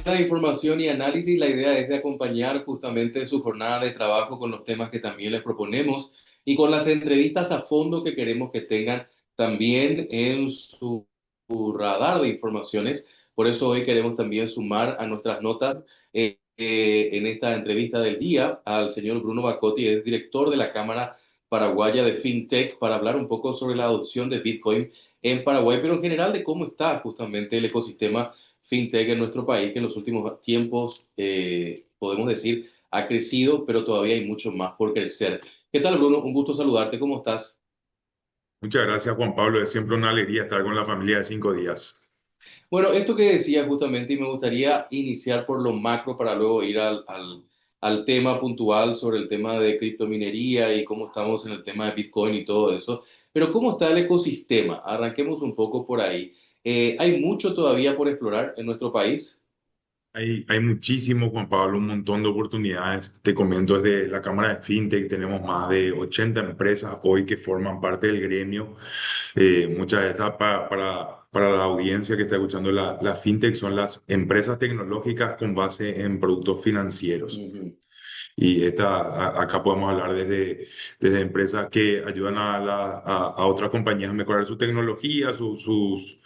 de información y análisis. La idea es de acompañar justamente su jornada de trabajo con los temas que también les proponemos y con las entrevistas a fondo que queremos que tengan también en su radar de informaciones. Por eso hoy queremos también sumar a nuestras notas en esta entrevista del día al señor Bruno Bacotti, es director de la Cámara Paraguaya de FinTech, para hablar un poco sobre la adopción de Bitcoin en Paraguay, pero en general de cómo está justamente el ecosistema fintech en nuestro país, que en los últimos tiempos, podemos decir, ha crecido, pero todavía hay mucho más por crecer. ¿Qué tal, Bruno? Un gusto saludarte. ¿Cómo estás? Muchas gracias, Juan Pablo. Es siempre una alegría estar con la familia de 5 días. Bueno, esto que decía justamente, y me gustaría iniciar por lo macro para luego ir al tema puntual sobre el tema de criptominería y cómo estamos en el tema de Bitcoin y todo eso. Pero ¿cómo está el ecosistema? Arranquemos un poco por ahí. ¿Hay mucho todavía por explorar en nuestro país? Hay muchísimo, Juan Pablo, un montón de oportunidades. Te comento, desde la Cámara de FinTech tenemos más de 80 empresas hoy que forman parte del gremio. Muchas de estas, para la audiencia que está escuchando, la FinTech son las empresas tecnológicas con base en productos financieros. Ujú. Y acá podemos hablar desde empresas que ayudan a otras compañías a mejorar su tecnología, sus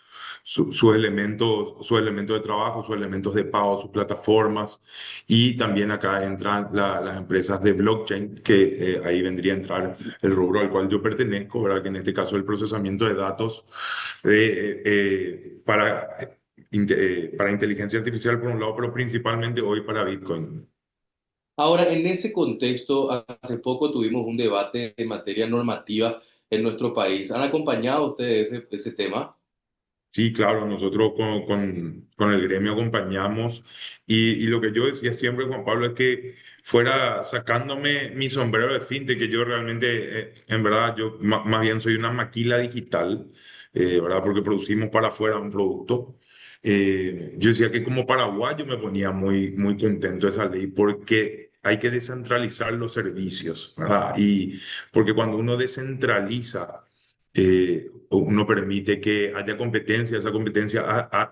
elementos de trabajo, sus elementos de pago, sus plataformas. Y también acá entran las empresas de blockchain, que ahí vendría a entrar el rubro al cual yo pertenezco, ¿verdad? Que en este caso el procesamiento de datos para inteligencia artificial por un lado, pero principalmente hoy para Bitcoin. Ahora, en ese contexto, hace poco tuvimos un debate en materia normativa en nuestro país. ¿Han acompañado ustedes ese tema? Sí, claro, nosotros con el gremio acompañamos y lo que yo decía siempre, Juan Pablo, es que fuera sacándome mi sombrero de fintech, que yo realmente, en verdad, yo más bien soy una maquila digital, ¿verdad? Porque producimos para afuera un producto. Yo decía que como paraguayo me ponía muy contento esa ley porque hay que descentralizar los servicios, ¿verdad? Y porque cuando uno descentraliza uno permite que haya competencia, esa competencia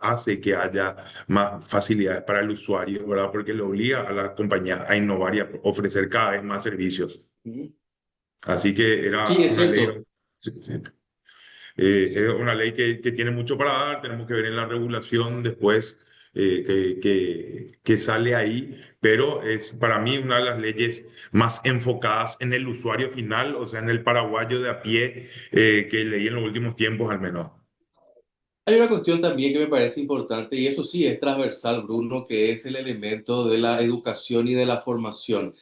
hace que haya más facilidades para el usuario, ¿verdad? Porque le obliga a la compañía a innovar y a ofrecer cada vez más servicios. Ujú. Así que Sí, era es una ley, cierto. sí, sí. Es una ley que tiene mucho para dar, tenemos que ver en la regulación después que sale ahí, pero es para mí una de las leyes más enfocadas en el usuario final, o sea, en el paraguayo de a pie que leí en los últimos tiempos al menos. Hay una cuestión también que me parece importante, y eso sí es transversal, Bruno, que es el elemento de la educación y de la formación.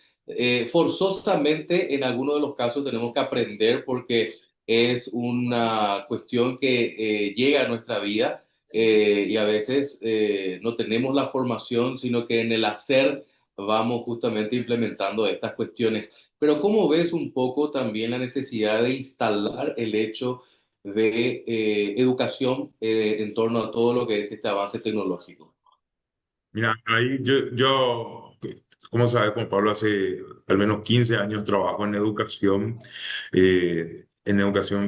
Forzosamente, en algunos de los casos tenemos que aprender porque es una cuestión que llega a nuestra vida, y a veces no tenemos la formación, sino que en el hacer vamos justamente implementando estas cuestiones. Pero ¿cómo ves un poco también la necesidad de instalar el hecho de educación en torno a todo lo que es este avance tecnológico? Mira, ahí como sabes, Juan Pablo, hace al menos 15 años trabajo en educación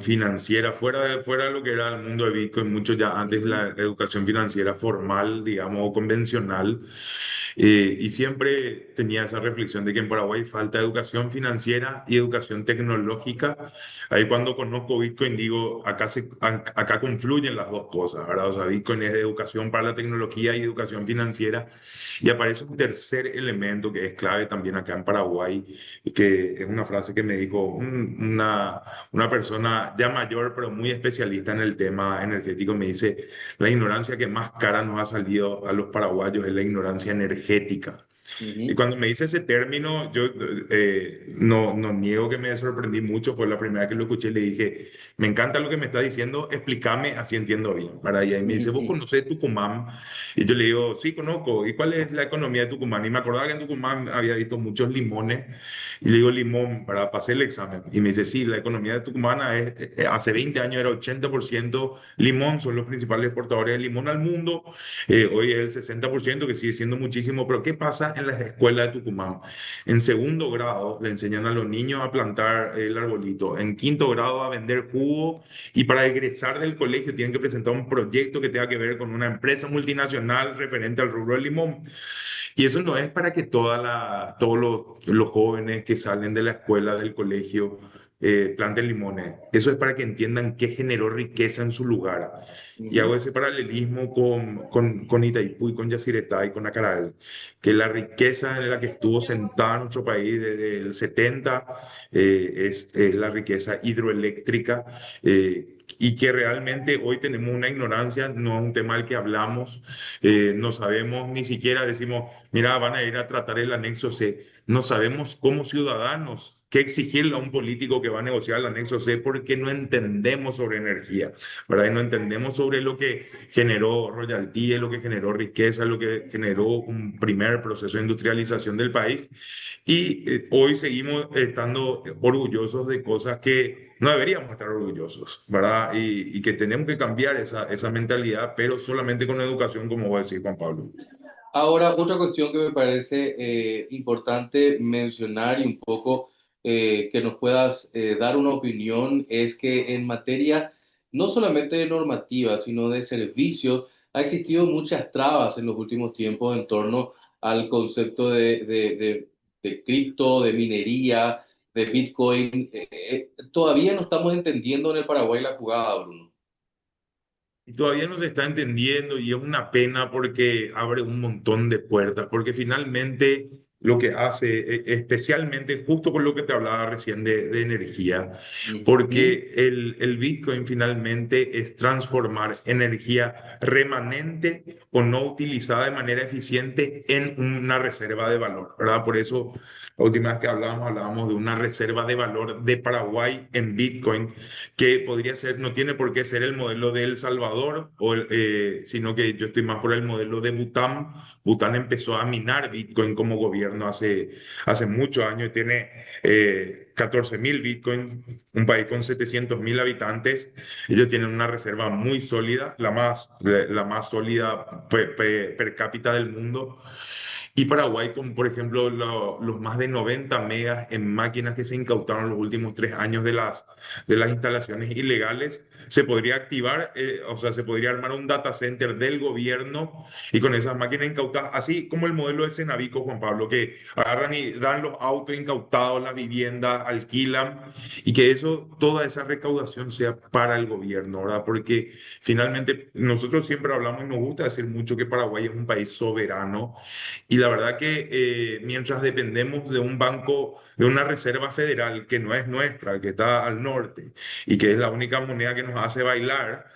financiera, fuera de lo que era el mundo de Bitcoin, mucho ya antes Ujú, la educación financiera formal, digamos, o convencional. Y siempre tenía esa reflexión de que en Paraguay falta educación financiera y educación tecnológica. Ahí cuando conozco Bitcoin digo, acá confluyen las dos cosas, ¿verdad? O sea, Bitcoin es de educación para la tecnología y educación financiera. Y aparece un tercer elemento que es clave también acá en Paraguay, y que es una frase que me dijo una persona ya mayor, pero muy especialista en el tema energético. Me dice, la ignorancia que más cara nos ha salido a los paraguayos es la ignorancia energética. Y ujú. cuando me dice ese término, yo no niego que me sorprendí mucho. Fue la primera que lo escuché y le dije, me encanta lo que me está diciendo, explícame, así entiendo bien. ¿Verdad? Y ahí me dice, ¿vos conocés Tucumán? Y yo le digo, sí, conozco. ¿Y cuál es la economía de Tucumán? Y me acordaba que en Tucumán había visto muchos limones. Y le digo, limón, para pasar el examen. Y me dice, sí, la economía de Tucumán hace 20 años era 80% limón, son los principales exportadores de limón al mundo. Hoy es el 60%, que sigue siendo muchísimo. Pero ¿qué pasa en las escuelas de Tucumán. En segundo grado le enseñan a los niños a plantar el arbolito. En quinto grado a vender jugo y para egresar del colegio tienen que presentar un proyecto que tenga que ver con una empresa multinacional referente al rubro del limón. Y eso no es para que todos los jóvenes que salen de la escuela, del colegio, planten limones. Eso es para que entiendan qué generó riqueza en su lugar. Y hago Ujú. ese paralelismo con Itaipú y con Yacyretá y con Acaraj, que la riqueza en la que estuvo sentada nuestro país desde el 70 es la riqueza hidroeléctrica. Y que realmente hoy tenemos una ignorancia, no es un tema del que hablamos, no sabemos ni siquiera, decimos, mira, van a ir a tratar el anexo C, no sabemos como ciudadanos qué exigirle a un político que va a negociar el anexo C porque no entendemos sobre energía, ¿verdad? Y no entendemos sobre lo que generó royalties, lo que generó riqueza, lo que generó un primer proceso de industrialización del país. Y hoy seguimos estando orgullosos de cosas que no deberíamos estar orgullosos, ¿verdad? Y que tenemos que cambiar esa mentalidad, pero solamente con educación, como va a decir Juan Pablo. Ahora, otra cuestión que me parece importante mencionar y un poco que nos puedas dar una opinión es que en materia no solamente de normativa, sino de servicios, ha existido muchas trabas en los últimos tiempos en torno al concepto de cripto, de minería, de Bitcoin. Todavía no estamos entendiendo en el Paraguay la jugada, Bruno. Y todavía no se está entendiendo y es una pena porque abre un montón de puertas, porque finalmente lo que hace, especialmente justo con lo que te hablaba recién de energía, Ujú. porque el Bitcoin finalmente es transformar energía remanente o no utilizada de manera eficiente en una reserva de valor, ¿verdad? Por eso la última vez que hablábamos de una reserva de valor de Paraguay en Bitcoin que podría ser, no tiene por qué ser el modelo de El Salvador, sino que yo estoy más por el modelo de Bután. Bután empezó a minar Bitcoin como gobierno hace muchos años y tiene 14.000 Bitcoins, un país con 700.000 habitantes. Ellos tienen una reserva muy sólida, la más sólida per cápita del mundo. Y Paraguay, con por ejemplo los más de 90 megas en máquinas que se incautaron en los últimos 3 años de las instalaciones ilegales, se podría activar, o sea, se podría armar un data center del gobierno y con esas máquinas incautadas, así como el modelo de Cenavico, Juan Pablo, que agarran y dan los autos incautados, las viviendas, alquilan y que eso, toda esa recaudación sea para el gobierno, ¿verdad? Porque finalmente nosotros siempre hablamos y nos gusta decir mucho que Paraguay es un país soberano y la verdad que mientras dependemos de un banco, de una reserva federal que no es nuestra, que está al norte y que es la única moneda que nos hace bailar,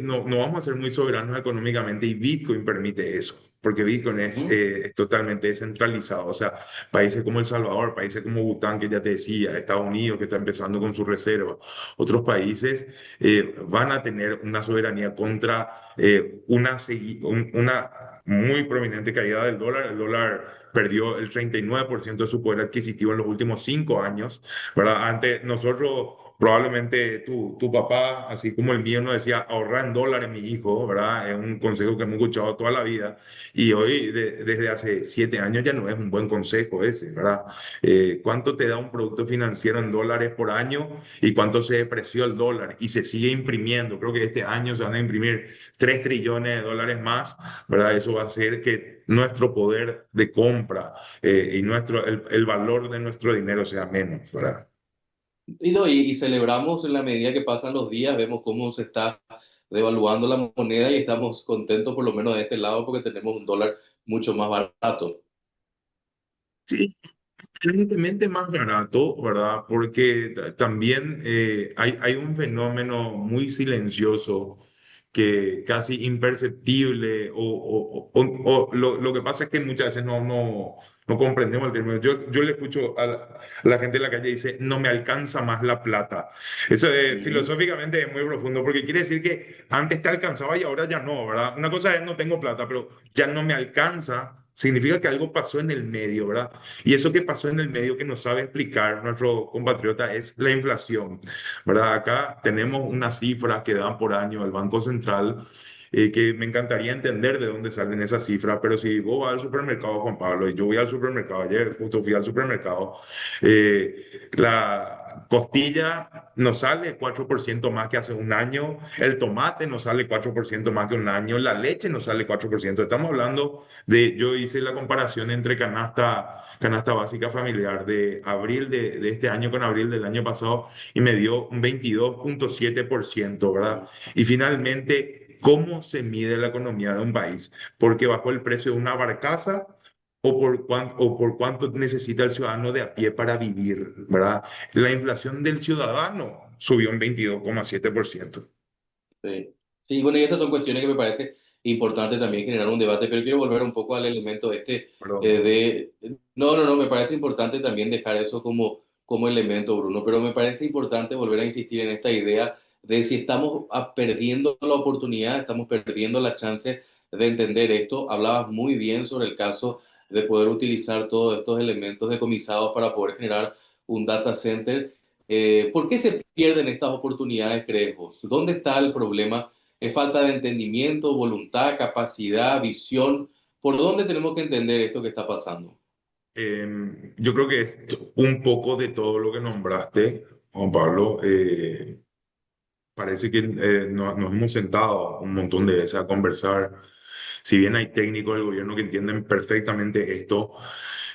no vamos a ser muy soberanos económicamente y Bitcoin permite eso. Porque Bitcoin Ujú. es totalmente descentralizado. O sea, países como El Salvador, países como Bután, que ya te decía, Estados Unidos, que está empezando con su reserva, otros países van a tener una soberanía contra una muy prominente caída del dólar. El dólar perdió el 39% de su poder adquisitivo en los últimos 5 años, ¿verdad? Antes nosotros, probablemente tu papá, así como el mío, nos decía ahorrar en dólares, mi hijo, ¿verdad? Es un consejo que hemos escuchado toda la vida y hoy, desde hace 7 años, ya no es un buen consejo ese, ¿verdad? ¿Cuánto te da un producto financiero en dólares por año y cuánto se depreció el dólar? Y se sigue imprimiendo. Creo que este año se van a imprimir 3 trillones de dólares más, ¿verdad? Eso va a hacer que nuestro poder de compra y el valor de nuestro dinero sea menos, ¿verdad? Y, no, y celebramos en la medida que pasan los días, vemos cómo se está devaluando la moneda y estamos contentos por lo menos de este lado porque tenemos un dólar mucho más barato. Sí, evidentemente más barato, ¿verdad? Porque también hay un fenómeno muy silencioso que casi imperceptible o lo que pasa es que muchas veces no comprendemos el término. Yo le escucho a la gente en la calle y dice, no me alcanza más la plata. Eso Ujú. filosóficamente es muy profundo porque quiere decir que antes te alcanzaba y ahora ya no, ¿verdad? Una cosa es no tengo plata, pero ya no me alcanza. Significa que algo pasó en el medio, ¿verdad? Y eso que pasó en el medio que nos sabe explicar nuestro compatriota es la inflación, ¿verdad? Acá tenemos una cifra que dan por año el Banco Central que me encantaría entender de dónde salen esas cifras, pero si vos vas al supermercado, Juan Pablo, y yo voy al supermercado, ayer justo fui al supermercado, la costilla nos sale 4% más que hace un año, el tomate nos sale 4% más que un año, la leche nos sale 4%. Estamos hablando de, yo hice la comparación entre canasta básica familiar de abril de este año con abril del año pasado y me dio un 22,7%, ¿verdad? Y finalmente, ¿cómo se mide la economía de un país? Porque bajó el precio de una barcaza o por cuánto necesita el ciudadano de a pie para vivir, ¿verdad? La inflación del ciudadano subió un 22,7%. Sí. Sí, bueno, y esas son cuestiones que me parece importante también generar un debate, pero quiero volver un poco al elemento este Perdón. No, no, no, me parece importante también dejar eso como elemento, Bruno, pero me parece importante volver a insistir en esta idea de si estamos perdiendo la oportunidad, estamos perdiendo la chance de entender esto. Hablabas muy bien sobre el caso de poder utilizar todos estos elementos decomisados para poder generar un data center. ¿Por qué se pierden estas oportunidades, crees vos? ¿Dónde está el problema? ¿Es falta de entendimiento, voluntad, capacidad, visión? ¿Por dónde tenemos que entender esto que está pasando? Yo creo que es un poco de todo lo que nombraste, Juan Pablo. Parece que nos hemos sentado un montón de veces a conversar. Si bien hay técnicos del gobierno que entienden perfectamente esto,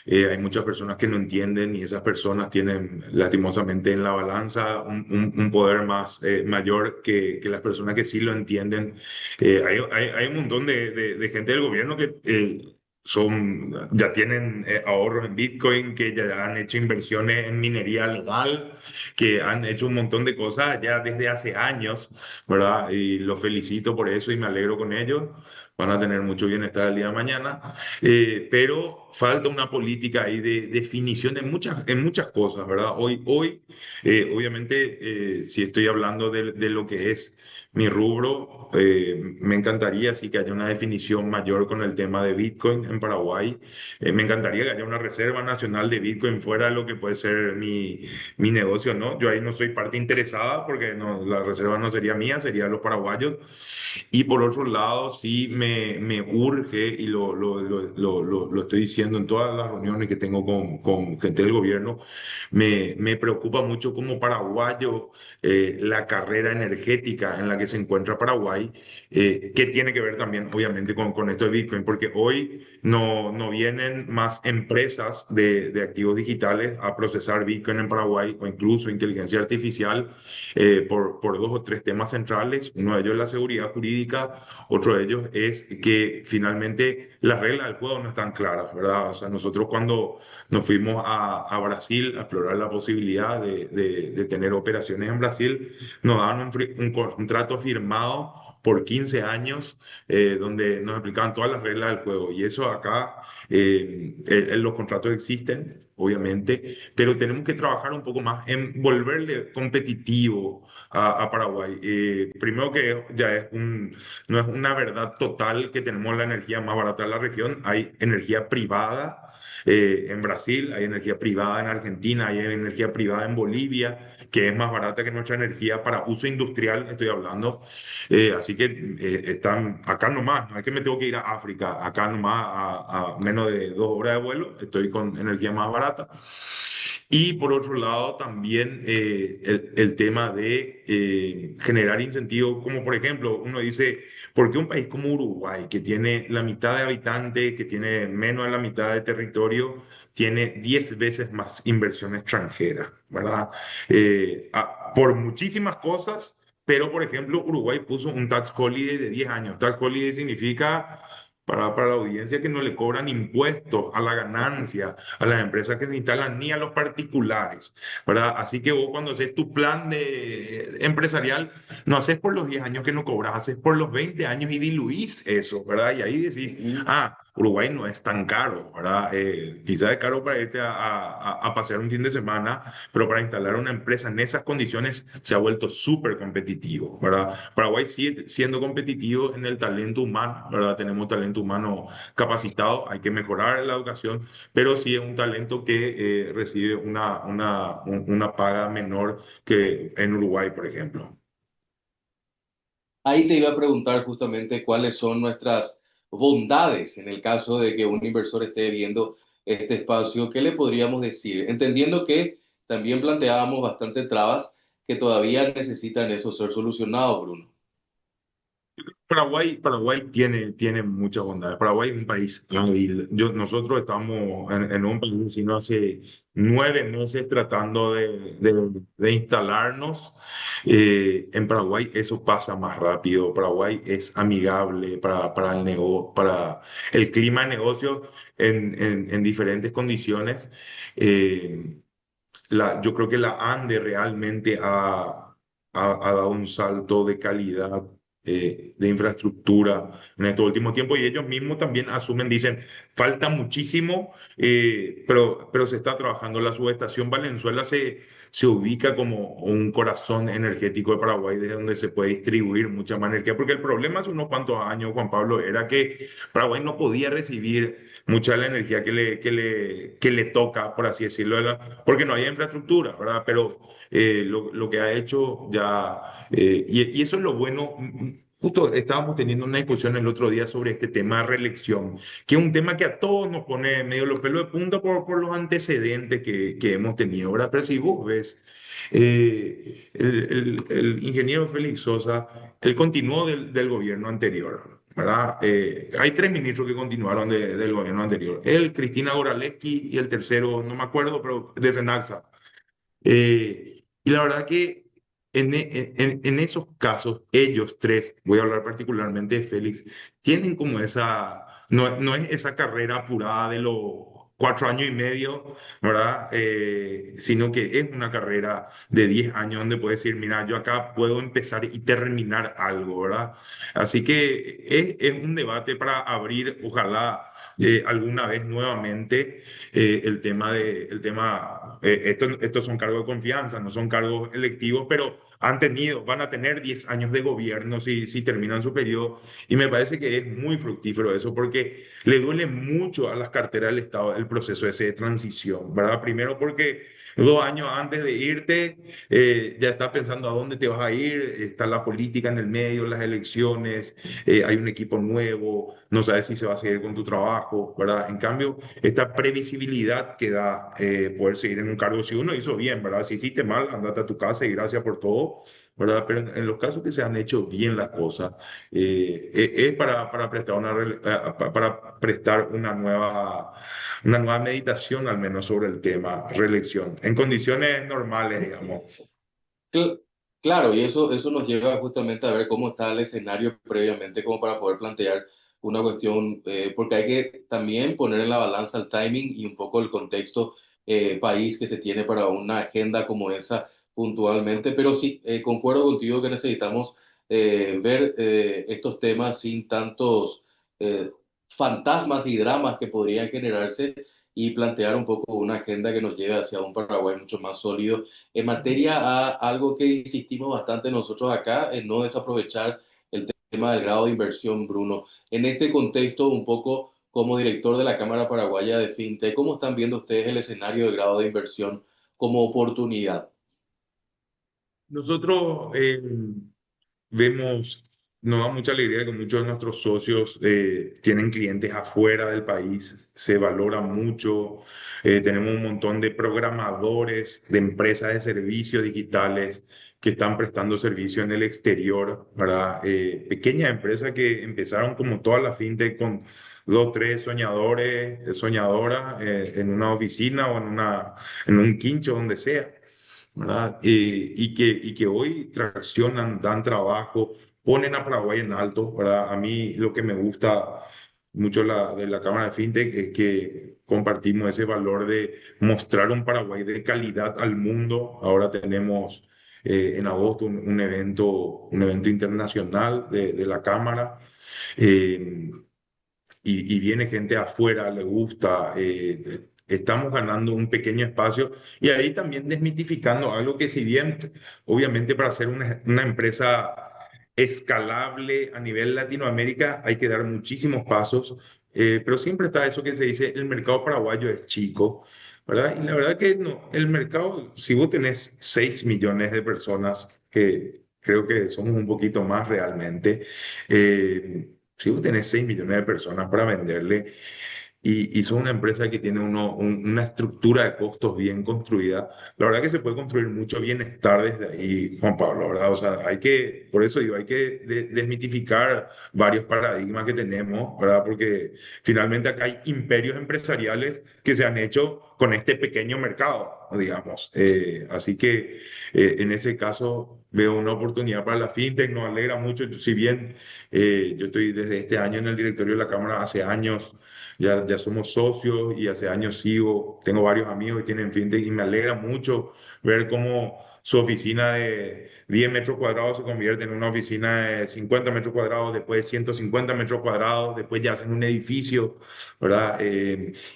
hay muchas personas que no entienden y esas personas tienen lastimosamente en la balanza un poder más mayor que las personas que sí lo entienden. Hay un montón de gente del gobierno que ya tienen ahorros en Bitcoin, que ya han hecho inversiones en minería legal, que han hecho un montón de cosas ya desde hace años, ¿verdad? Y los felicito por eso y me alegro con ellos. Van a tener mucho bienestar el día de mañana. Pero falta una política ahí de definición en muchas cosas, ¿verdad? Hoy obviamente, si estoy hablando de lo que es mi rubro, me encantaría sí que haya una definición mayor con el tema de Bitcoin en Paraguay. Me encantaría que haya una reserva nacional de Bitcoin fuera de lo que puede ser mi negocio, ¿no? Yo ahí no soy parte interesada porque no, la reserva no sería mía, sería de los paraguayos. Y por otro lado, sí me urge, y lo estoy diciendo en todas las reuniones que tengo con gente del gobierno, me preocupa mucho como paraguayo la carrera energética en la que se encuentra Paraguay, que tiene que ver también, obviamente, con esto de Bitcoin, porque hoy no vienen más empresas de activos digitales a procesar Bitcoin en Paraguay o incluso inteligencia artificial por dos o tres temas centrales. Uno de ellos es la seguridad jurídica, otro de ellos es que finalmente las reglas del juego no están claras, ¿verdad? O sea, nosotros cuando nos fuimos a Brasil a explorar la posibilidad de tener operaciones en Brasil, nos daban un contrato firmado por 15 años donde nos explicaban todas las reglas del juego. Y eso acá, los contratos existen, obviamente, pero tenemos que trabajar un poco más en volverle competitivo a Paraguay. Primero que ya no es una verdad total que tenemos la energía más barata de la región, hay energía privada. En Brasil, hay energía privada en Argentina, hay energía privada en Bolivia, que es más barata que nuestra energía para uso industrial, estoy hablando. Así que están acá nomás, no es que me tengo que ir a África, acá nomás a menos de 2 horas de vuelo, estoy con energía más barata. Y por otro lado, también el tema de generar incentivos, como por ejemplo, uno dice, ¿por qué un país como Uruguay, que tiene la mitad de habitantes, que tiene menos de la mitad de territorio, tiene 10 veces más inversión extranjera, ¿verdad? Por muchísimas cosas, pero por ejemplo, Uruguay puso un tax holiday de 10 años. Tax holiday significa para la audiencia que no le cobran impuestos a la ganancia a las empresas que se instalan ni a los particulares, ¿verdad? Así que vos cuando haces tu plan empresarial, no haces por los 10 años que no cobras, haces por los 20 años y diluís eso, ¿verdad? Y ahí decís, Ujú. ah, Uruguay no es tan caro, ¿verdad? Quizás es caro para irte a pasear un fin de semana, pero para instalar una empresa en esas condiciones se ha vuelto súper competitivo, ¿verdad? Paraguay sigue siendo competitivo en el talento humano, ¿verdad? Tenemos talento humano capacitado, hay que mejorar la educación, pero sí es un talento que recibe una paga menor que en Uruguay, por ejemplo. Ahí te iba a preguntar justamente cuáles son nuestras bondades en el caso de que un inversor esté viendo este espacio. ¿Qué le podríamos decir? Entendiendo que también planteábamos bastante trabas que todavía necesitan eso ser solucionado, Bruno. Paraguay tiene muchas bondades. Paraguay es un país hábil. Nosotros estamos en un país vecino hace 9 meses tratando de instalarnos. En Paraguay eso pasa más rápido. Paraguay es amigable para el clima de negocio en diferentes condiciones. Eh, yo creo que la ANDE realmente ha dado un salto de calidad, de infraestructura en este último tiempo y ellos mismos también asumen, dicen, falta muchísimo, pero se está trabajando. La subestación Valenzuela se ubica como un corazón energético de Paraguay desde donde se puede distribuir mucha más energía, porque el problema hace unos cuantos años, Juan Pablo, era que Paraguay no podía recibir mucha de la energía que le toca, por así decirlo, porque no hay infraestructura, ¿verdad? Pero lo que ha hecho ya, y eso es lo bueno. Justo estábamos teniendo una discusión el otro día sobre este tema de reelección, que es un tema que a todos nos pone medio los pelos de punta por los antecedentes que hemos tenido, ¿verdad? Pero si vos ves, el ingeniero Félix Sosa, él continuó del gobierno anterior, ¿verdad? Hay tres ministros que continuaron del gobierno anterior. Él, Cristina Goraleski y el tercero, no me acuerdo, pero de Senaxa. Y la verdad que en esos casos, ellos tres, voy a hablar particularmente de Félix, tienen como no es esa carrera apurada de los 4 años y medio, ¿verdad? Sino que es una carrera de 10 años donde puedes decir, mira, yo acá puedo empezar y terminar algo, ¿verdad? Así que es un debate para abrir, ojalá, alguna vez nuevamente, estos son cargos de confianza, no son cargos electivos, pero van a tener 10 años de gobierno si terminan su periodo, y me parece que es muy fructífero eso, porque le duele mucho a las carteras del Estado el proceso ese de transición, ¿verdad? Primero porque 2 años antes de irte, ya estás pensando a dónde te vas a ir, está la política en el medio, las elecciones, hay un equipo nuevo, no sabes si se va a seguir con tu trabajo, ¿verdad? En cambio, esta previsibilidad que da, poder seguir en un cargo, si uno hizo bien, ¿verdad? Si hiciste mal, andate a tu casa y gracias por todo, ¿verdad? Pero en los casos que se han hecho bien las cosas, es para prestar para prestar una nueva meditación, al menos sobre el tema reelección, en condiciones normales, digamos. Cl- Claro, y eso nos lleva justamente a ver cómo está el escenario previamente, como para poder plantear una cuestión, porque hay que también poner en la balanza el timing y un poco el contexto país que se tiene para una agenda como esa puntualmente. Pero sí, concuerdo contigo que necesitamos ver estos temas sin tantos eh, fantasmas y dramas que podrían generarse y plantear un poco una agenda que nos lleve hacia un Paraguay mucho más sólido en materia a algo que insistimos bastante nosotros acá, en no desaprovechar el tema del grado de inversión, Bruno. En este contexto, un poco como director de la Cámara Paraguaya de FinTech, ¿cómo están viendo ustedes el escenario de grado de inversión como oportunidad? Nosotros, vemos, nos da mucha alegría que muchos de nuestros socios, tienen clientes afuera del país, se valora mucho, tenemos un montón de programadores de empresas de servicios digitales que están prestando servicio en el exterior, ¿verdad? Pequeñas empresas que empezaron como toda la fintech con dos, tres soñadores, soñadoras, en una oficina o en un quincho, donde sea, ¿verdad? Y que hoy traccionan, dan trabajo, ponen a Paraguay en alto, ¿verdad? A mí lo que me gusta mucho de la Cámara de FinTech es que compartimos ese valor de mostrar un Paraguay de calidad al mundo. Ahora tenemos, en agosto, un evento internacional de la Cámara. eh, y viene gente afuera, le gusta, estamos ganando un pequeño espacio y ahí también desmitificando algo que, si bien obviamente para ser una empresa escalable a nivel Latinoamérica hay que dar muchísimos pasos, pero siempre está eso que se dice, el mercado paraguayo es chico, ¿verdad? Y la verdad que no, el mercado, si vos tenés 6 millones de personas creo que somos un poquito más realmente. Si vos tenés 6 millones de personas para venderle y son una empresa que tiene una estructura de costos bien construida, la verdad que se puede construir mucho bienestar desde ahí, Juan Pablo, ¿verdad? O sea, por eso digo, hay que desmitificar varios paradigmas que tenemos, ¿verdad? Porque finalmente acá hay imperios empresariales que se han hecho con este pequeño mercado, digamos. Así que en ese caso veo una oportunidad para la fintech, nos alegra mucho, si bien yo estoy desde este año en el directorio de la Cámara, hace años ya somos socios y hace años sigo, tengo varios amigos que tienen fintech y me alegra mucho ver cómo su oficina de 10 metros cuadrados se convierte en una oficina de 50 metros cuadrados, después de 150 metros cuadrados, después ya hacen un edificio, ¿verdad?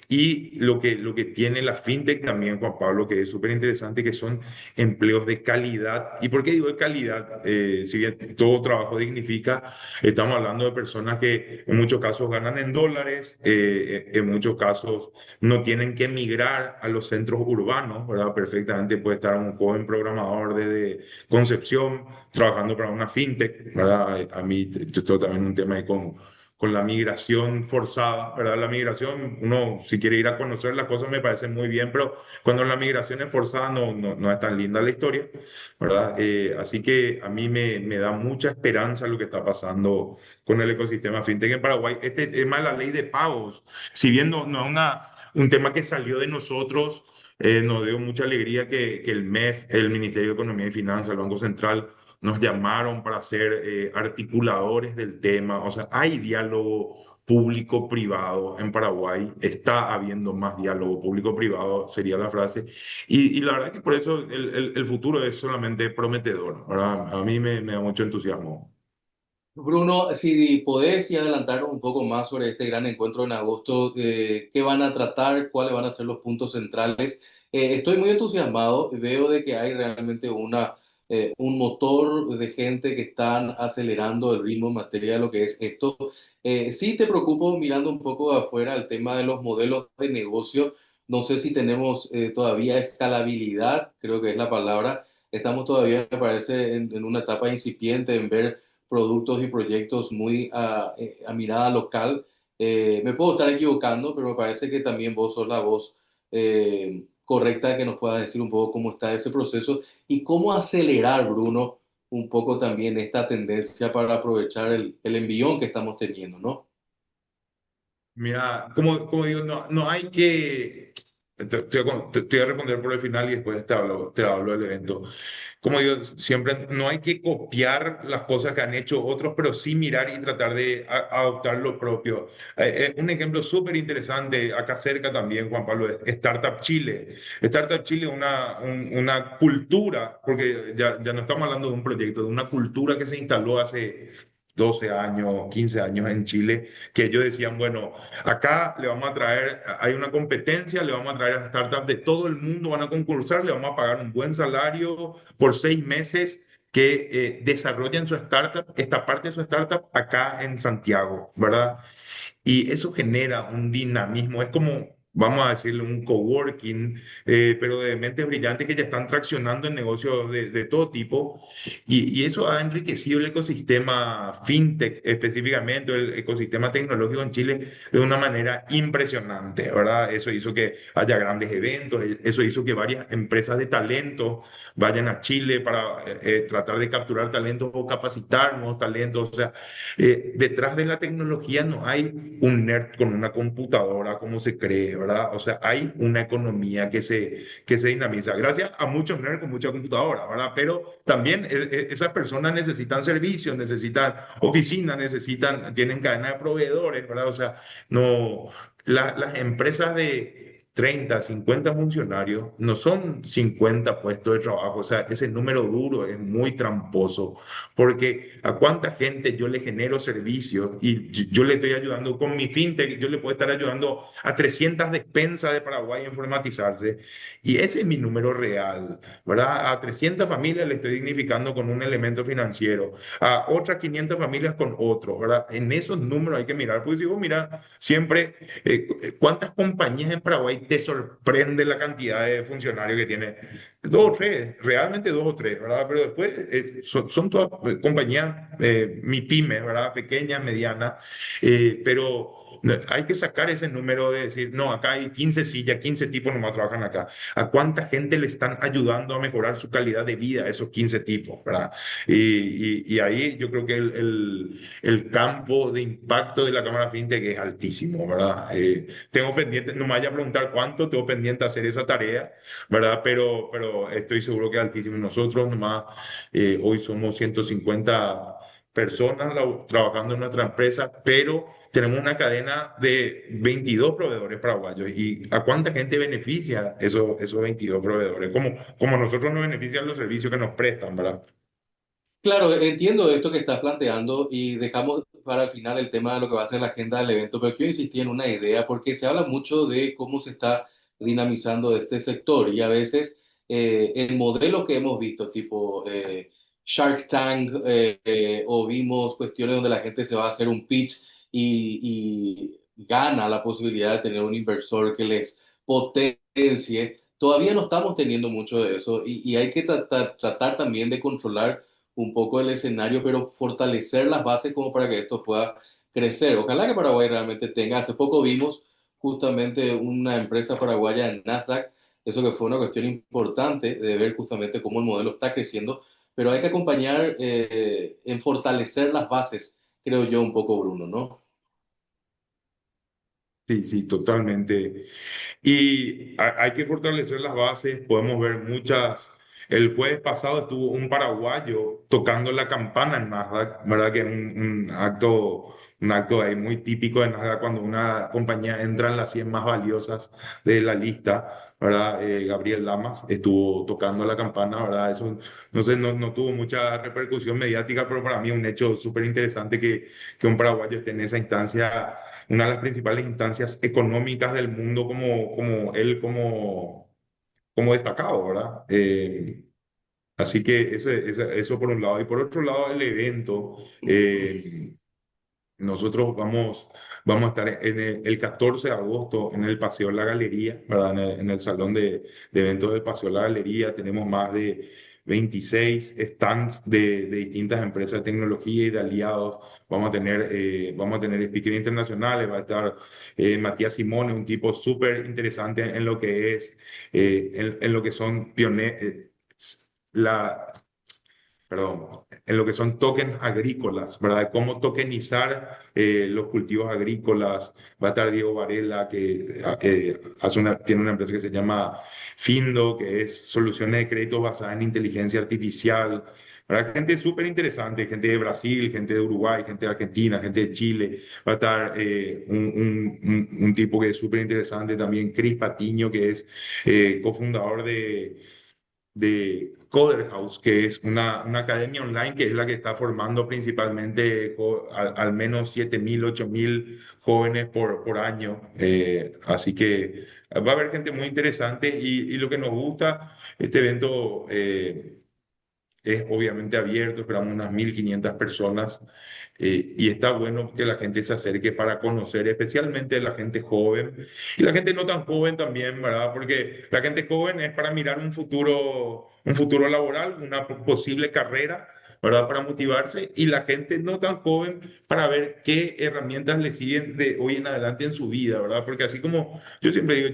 Y lo que tiene la fintech también, Juan Pablo, que es súper interesante, que son empleos de calidad. ¿Y por qué digo de calidad? Si bien todo trabajo dignifica, estamos hablando de personas que en muchos casos ganan en dólares, en muchos casos no tienen que emigrar a los centros urbanos, ¿verdad? Perfectamente puede estar un joven programador desde Concepción trabajando para una fintech, ¿verdad? A mí, esto también un tema ahí con la migración forzada, ¿verdad? La migración, uno si quiere ir a conocer las cosas me parece muy bien, pero cuando la migración es forzada no es tan linda la historia, ¿verdad? Así que a mí me da mucha esperanza lo que está pasando con el ecosistema fintech en Paraguay. Este tema de la ley de pagos, si bien no es un tema que salió de nosotros, nos dio mucha alegría que el MEF, el Ministerio de Economía y Finanzas, el Banco Central, nos llamaron para ser articuladores del tema. O sea, hay diálogo público-privado en Paraguay, está habiendo más diálogo público-privado, sería la frase, y la verdad que por eso el futuro es solamente prometedor, ¿verdad? A mí me da mucho entusiasmo. Bruno, si podés y adelantarnos un poco más sobre este gran encuentro en agosto, qué van a tratar, cuáles van a ser los puntos centrales. Estoy muy entusiasmado, veo de que hay realmente un motor de gente que están acelerando el ritmo en materia de lo que es esto. Sí te preocupo mirando un poco de afuera el tema de los modelos de negocio. No sé si tenemos todavía escalabilidad, creo que es la palabra. Estamos todavía, me parece, en una etapa incipiente en ver productos y proyectos muy a mirada local. Me puedo estar equivocando, pero me parece que también vos sos la voz correcta que nos pueda decir un poco cómo está ese proceso y cómo acelerar, Bruno, un poco también esta tendencia para aprovechar el envión que estamos teniendo, ¿no? Mira, como digo, no hay que... Te voy a responder por el final y después te hablo del evento. Como digo, siempre no hay que copiar las cosas que han hecho otros, pero sí mirar y tratar de adoptar lo propio. Un ejemplo súper interesante, acá cerca también, Juan Pablo, es Startup Chile. Startup Chile es una cultura, porque ya no estamos hablando de un proyecto, de una cultura que se instaló hace 12 años, 15 años en Chile, que ellos decían, bueno, acá le vamos a traer, hay una competencia, le vamos a traer a startups de todo el mundo, van a concursar, le vamos a pagar un buen salario por 6 meses que desarrollen su startup, esta parte de su startup acá en Santiago, ¿verdad? Y eso genera un dinamismo, es como, vamos a decirle, un coworking, pero de mentes brillantes que ya están traccionando en negocios de todo tipo. Y eso ha enriquecido el ecosistema fintech específicamente, el ecosistema tecnológico en Chile de una manera impresionante, ¿verdad? Eso hizo que haya grandes eventos, eso hizo que varias empresas de talento vayan a Chile para tratar de capturar talentos o capacitar nuevos talentos. O sea, detrás de la tecnología no hay un nerd con una computadora como se cree, ¿verdad? O sea, hay una economía que se dinamiza gracias a muchos nerds con mucha computadora, ¿verdad? Pero también esas personas necesitan servicios, necesitan oficinas, tienen cadena de proveedores, ¿verdad? O sea, no, las empresas de 30, 50 funcionarios no son 50 puestos de trabajo, o sea, ese número duro es muy tramposo, porque a cuánta gente yo le genero servicios y yo le estoy ayudando con mi fintech, yo le puedo estar ayudando a 300 despensas de Paraguay a informatizarse, y ese es mi número real, ¿verdad? A 300 familias le estoy dignificando con un elemento financiero, a otras 500 familias con otro, ¿verdad? En esos números hay que mirar, pues digo, mira, siempre, ¿cuántas compañías en Paraguay te sorprende la cantidad de funcionarios que tiene. Dos o tres, realmente dos o tres, ¿verdad? Pero después son todas compañías, mi pyme, ¿verdad? Pequeñas, medianas, pero hay que sacar ese número de decir, no, acá hay 15 sillas, 15 tipos nomás trabajan acá. ¿A cuánta gente le están ayudando a mejorar su calidad de vida esos 15 tipos, ¿verdad? Y ahí yo creo que el campo de impacto de la Cámara FinTech es altísimo, ¿verdad? Tengo pendiente, no me vaya a preguntar cuánto, tengo pendiente hacer esa tarea, ¿verdad? Pero estoy seguro que es altísimo. Nosotros nomás hoy somos 150 personas trabajando en nuestra empresa, pero tenemos una cadena de 22 proveedores paraguayos. ¿Y a cuánta gente beneficia esos 22 proveedores? Como a nosotros nos benefician los servicios que nos prestan, ¿verdad? Claro, entiendo esto que estás planteando y dejamos para el final el tema de lo que va a ser la agenda del evento, pero quiero insistir en una idea porque se habla mucho de cómo se está dinamizando este sector y a veces el modelo que hemos visto, tipo Shark Tank, o vimos cuestiones donde la gente se va a hacer un pitch y gana la posibilidad de tener un inversor que les potencie. Todavía no estamos teniendo mucho de eso y hay que tratar también de controlar un poco el escenario, pero fortalecer las bases como para que esto pueda crecer. Ojalá que Paraguay realmente tenga. Hace poco vimos justamente una empresa paraguaya en Nasdaq, eso que fue una cuestión importante de ver justamente cómo el modelo está creciendo, pero hay que acompañar en fortalecer las bases, creo yo, un poco, Bruno, ¿no? Sí, sí, totalmente. Y hay que fortalecer las bases. Podemos ver muchas. El jueves pasado estuvo un paraguayo tocando la campana en Nasdaq, ¿verdad? Que es un acto ahí muy típico de Nasdaq cuando una compañía entra en las 100 más valiosas de la lista, ¿verdad? Gabriel Lamas estuvo tocando la campana, ¿verdad? Eso, no sé, no tuvo mucha repercusión mediática, pero para mí es un hecho súper interesante que un paraguayo esté en esa instancia, una de las principales instancias económicas del mundo como él, como destacado, ¿verdad? Así que eso por un lado. Y por otro lado, el evento, nosotros vamos a estar el 14 de agosto en el Paseo La Galería, ¿verdad? En el salón de eventos del Paseo La Galería. Tenemos más de 26 stands de distintas empresas de tecnología y de aliados. Vamos a tener speakers internacionales. Va a estar Matías Simone, un tipo súper interesante en lo que es, en lo que son pioneros. La, Perdón, en lo que son tokens agrícolas, ¿verdad? Cómo tokenizar los cultivos agrícolas. Va a estar Diego Varela, que tiene una empresa que se llama Findo, que es soluciones de crédito basadas en inteligencia artificial. ¿Verdad? Gente súper interesante, gente de Brasil, gente de Uruguay, gente de Argentina, gente de Chile. Va a estar un tipo que es súper interesante también, Cris Patiño, que es cofundador de Coder House, que es una academia online que es la que está formando principalmente al menos 7.000, 8.000 jóvenes por año. Así que va a haber gente muy interesante y lo que nos gusta, este evento es obviamente abierto, esperamos unas 1.500 personas y está bueno que la gente se acerque para conocer, especialmente la gente joven y la gente no tan joven también, ¿verdad? Porque la gente joven es para mirar un futuro laboral, una posible carrera, ¿verdad? Para motivarse y la gente no tan joven para ver qué herramientas le siguen de hoy en adelante en su vida, ¿verdad? Porque así como yo siempre digo,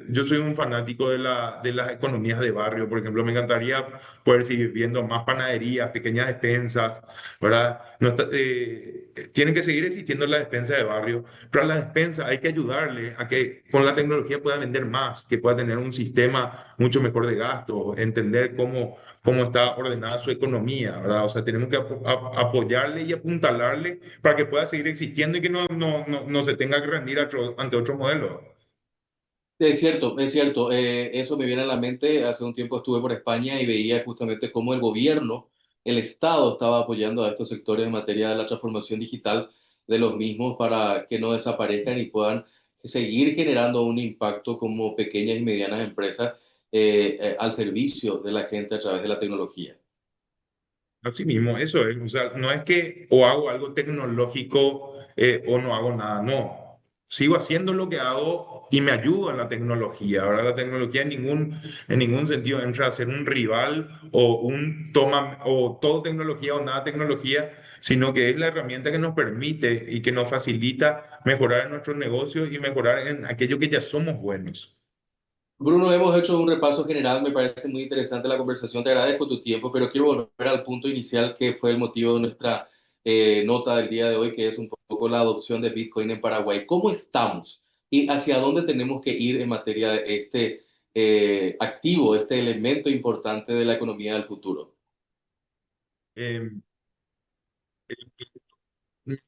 yo soy un fanático de las economías de barrio, por ejemplo, me encantaría poder seguir viendo más panaderías, pequeñas despensas, ¿verdad? No tienen que seguir existiendo las despensas de barrio, pero a la despensa hay que ayudarle a que con la tecnología pueda vender más, que pueda tener un sistema mucho mejor de gasto, entender cómo está ordenada su economía, ¿verdad? O sea, tenemos que apoyarle y apuntalarle para que pueda seguir existiendo y que no se tenga que rendir ante otros modelos. Es cierto, es cierto. Eso me viene a la mente. Hace un tiempo estuve por España y veía justamente cómo el gobierno, el Estado estaba apoyando a estos sectores en materia de la transformación digital de los mismos para que no desaparezcan y puedan seguir generando un impacto como pequeñas y medianas empresas al servicio de la gente a través de la tecnología. Así mismo, eso es. O sea, no es que o hago algo tecnológico o no hago nada, no. sigo haciendo lo que hago y me ayudo en la tecnología. Ahora la tecnología en ningún sentido entra a ser un rival o un toma o todo tecnología o nada tecnología, sino que es la herramienta que nos permite y que nos facilita mejorar en nuestros negocios y mejorar en aquello que ya somos buenos. Bruno, hemos hecho un repaso general, me parece muy interesante la conversación, te agradezco tu tiempo, pero quiero volver al punto inicial que fue el motivo de nuestra nota del día de hoy, que es un poco la adopción de Bitcoin en Paraguay. ¿Cómo estamos y hacia dónde tenemos que ir en materia de este activo, este elemento importante de la economía del futuro? Eh,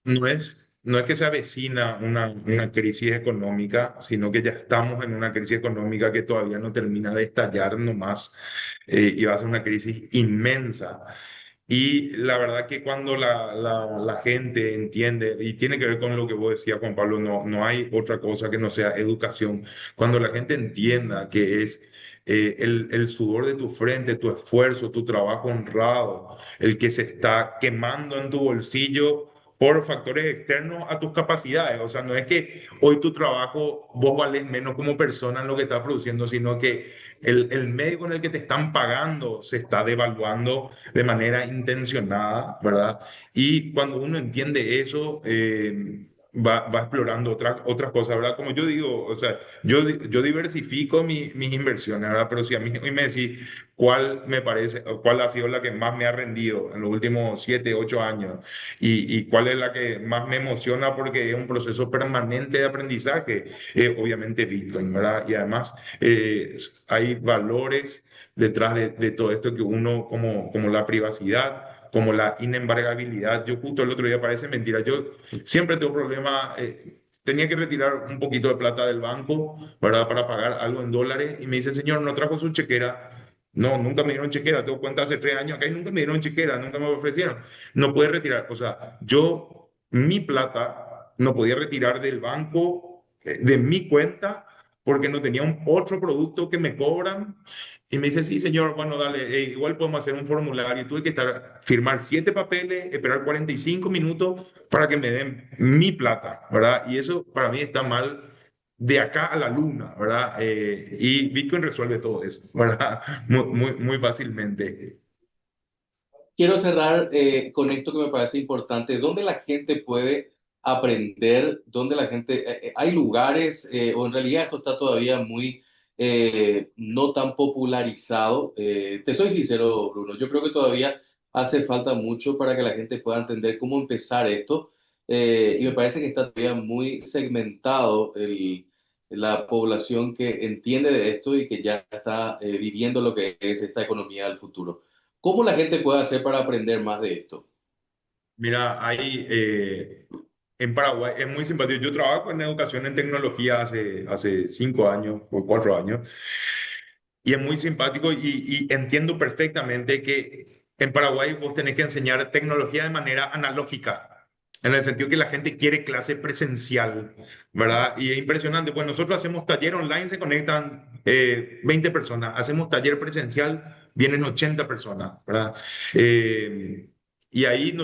no es que se avecina una crisis económica, sino que ya estamos en una crisis económica que todavía no termina de estallar nomás, y va a ser una crisis inmensa. Y la verdad que cuando la gente entiende, y tiene que ver con lo que vos decías, Juan Pablo, no hay otra cosa que no sea educación. Cuando la gente entienda que es el sudor de tu frente, tu esfuerzo, tu trabajo honrado, el que se está quemando en tu bolsillo por factores externos a tus capacidades. O sea, no es que hoy tu trabajo vos vales menos como persona en lo que estás produciendo, sino que el medio con el que te están pagando se está devaluando de manera intencionada, ¿verdad? Y cuando uno entiende eso, va explorando otras cosas, ¿verdad? Como yo digo, o sea, yo diversifico mis inversiones, ¿verdad? Pero si a mí me decís cuál me parece, o cuál ha sido la que más me ha rendido en los últimos 7, 8 años y cuál es la que más me emociona porque es un proceso permanente de aprendizaje, obviamente Bitcoin, ¿verdad? Y además hay valores detrás de todo esto que uno, como la privacidad, como la inembargabilidad. Yo justo el otro día, parece mentira, yo siempre tengo problemas. Tenía que retirar un poquito de plata del banco, ¿verdad? Para pagar algo en dólares. Y me dice, señor, ¿no trajo su chequera? No, nunca me dieron chequera. Tengo cuenta hace 3 años acá y nunca me dieron chequera, nunca me ofrecieron. No puede retirar. O sea, mi plata no podía retirar del banco, de mi cuenta, porque no tenía otro producto que me cobran. Y me dice, sí, señor, bueno, dale, igual podemos hacer un formulario. Tuve que firmar 7 papeles, esperar 45 minutos para que me den mi plata, ¿verdad? Y eso para mí está mal de acá a la luna, ¿verdad? Y Bitcoin resuelve todo eso, ¿verdad? Muy fácilmente. Quiero cerrar con esto que me parece importante. ¿Dónde la gente puede aprender? ¿Dónde la gente... hay lugares, o en realidad esto está todavía muy no tan popularizado? Te soy sincero, Bruno. Yo creo que todavía hace falta mucho para que la gente pueda entender cómo empezar esto. Y me parece que está todavía muy segmentado la población que entiende de esto y que ya está viviendo lo que es esta economía del futuro. ¿Cómo la gente puede hacer para aprender más de esto? Mira, en Paraguay es muy simpático. Yo trabajo en educación en tecnología hace 5 años o 4 años. Y es muy simpático y entiendo perfectamente que en Paraguay vos tenés que enseñar tecnología de manera analógica, en el sentido que la gente quiere clase presencial, ¿verdad? Y es impresionante, pues nosotros hacemos taller online, se conectan 20 personas, hacemos taller presencial, vienen 80 personas, ¿verdad? Eh, y ahí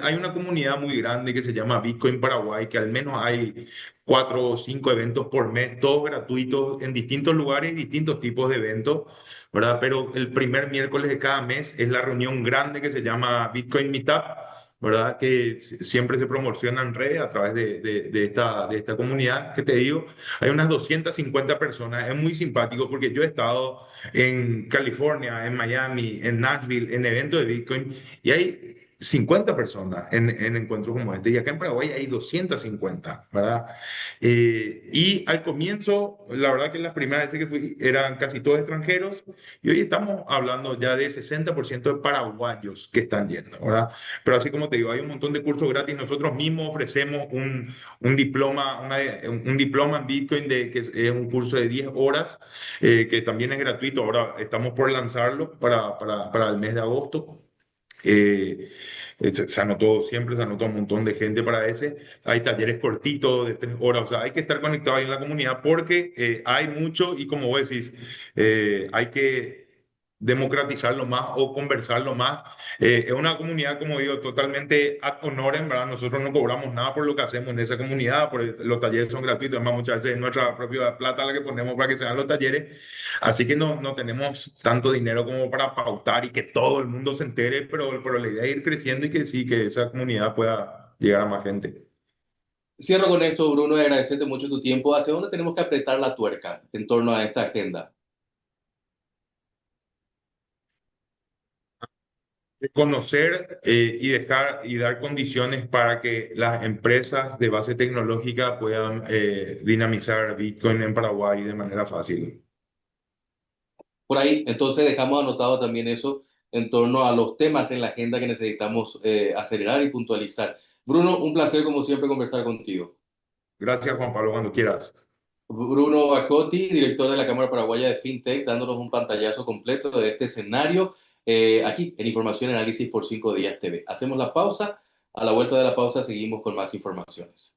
hay una comunidad muy grande que se llama Bitcoin Paraguay, que al menos hay 4 o 5 eventos por mes, todos gratuitos en distintos lugares, distintos tipos de eventos, ¿verdad? Pero el primer miércoles de cada mes es la reunión grande que se llama Bitcoin Meetup, ¿verdad? Que siempre se promociona en redes a través de esta comunidad que te digo. Hay unas 250 personas, es muy simpático porque yo he estado en California, en Miami, en Nashville, en eventos de Bitcoin y hay 50 personas en encuentros como este, y acá en Paraguay hay 250, ¿verdad? Y al comienzo, la verdad que las primeras veces que fui eran casi todos extranjeros, y hoy estamos hablando ya de 60% de paraguayos que están yendo, ¿verdad? Pero así como te digo, hay un montón de cursos gratis. Nosotros mismos ofrecemos un diploma, un diploma en Bitcoin que es un curso de 10 horas, que también es gratuito. Ahora estamos por lanzarlo para el mes de agosto. Eh, siempre se anotó un montón de gente para ese. Hay talleres cortitos de 3 horas, o sea, hay que estar conectado ahí en la comunidad porque hay mucho y como vos decís, hay que democratizarlo más o conversarlo más. Es una comunidad, como digo, totalmente ad honorem, ¿verdad? Nosotros no cobramos nada por lo que hacemos en esa comunidad, los talleres son gratuitos, además muchas veces es nuestra propia plata la que ponemos para que se hagan los talleres, así que no tenemos tanto dinero como para pautar y que todo el mundo se entere, pero la idea es ir creciendo y que sí, que esa comunidad pueda llegar a más gente. Cierro con esto, Bruno, y agradecerte mucho tu tiempo. ¿Hacia dónde tenemos que apretar la tuerca en torno a esta agenda? Conocer y dejar y dar condiciones para que las empresas de base tecnológica puedan dinamizar Bitcoin en Paraguay de manera fácil. Por ahí, entonces dejamos anotado también eso en torno a los temas en la agenda que necesitamos acelerar y puntualizar. Bruno, un placer como siempre conversar contigo. Gracias, Juan Pablo, cuando quieras. Bruno Bacotti, director de la Cámara Paraguaya de FinTech, dándonos un pantallazo completo de este escenario aquí en Información y Análisis por 5 Días TV. Hacemos la pausa. A la vuelta de la pausa seguimos con más informaciones.